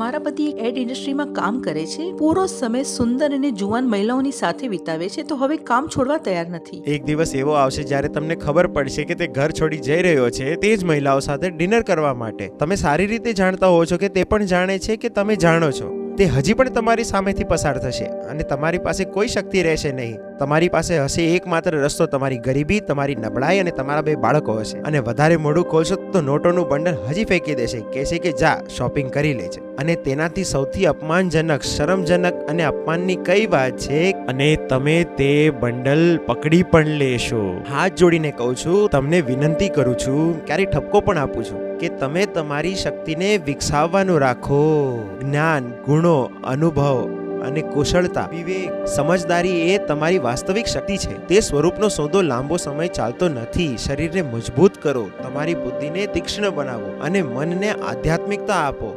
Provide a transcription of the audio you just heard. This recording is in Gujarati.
મારા પતિ એક એડ ઇન્ડસ્ટ્રીમાં કામ કરે છે. પૂરો સમય સુંદર અને જુવાન મહિલાઓની સાથે વિતાવે છે, તો હવે કામ છોડવા તૈયાર નથી. એક દિવસ એવો આવશે જ્યારે તમને ખબર પડશે કે તે ઘર છોડી જઈ રહ્યો છે તે જ મહિલાઓ સાથે ડિનર કરવા માટે. તમે સારી રીતે જાણતા હો છો કે તે પણ જાણે છે કે તમે જાણો છો. તે હજી પણ તમારી સામેથી પસાર થશે અને તમારી પાસે કોઈ શક્તિ રહેશે નહીં. તમારી પાસે હશે એકમાત્ર રસ્તો તમારી ગરીબી, તમારી નબળાઈ અને તમારા 2 બાળકો હશે. અને વધારે મોઢું ખોલશો તો નોટોનું બંડલ હજી ફેંકી દેશે, કહેશે કે જા શોપિંગ કરી લેજે. અને તેનાથી સૌથી અપમાનજનક, શરમજનક અને અપમાનની કઈ વાત છે, અને તમે તે બંડલ પકડી પણ લેશો. હાથ જોડીને કહું છું, તમને વિનંતી કરું છું, ક્યારે ઠપકો પણ આપું છું કે તમે તમારી શક્તિને વિકસાવવાનું રાખો. જ્ઞાન, ગુણો, અનુભવ અને કુશળતા, વિવેક, સમજદારી એ તમારી વાસ્તવિક શક્તિ છે. તે સ્વરૂપનો સોદો લાંબો સમય ચાલતો નથી. શરીરને મજબૂત કરો, તમારી બુદ્ધિને તીક્ષ્ણ બનાવો અને મનને આધ્યાત્મિકતા આપો.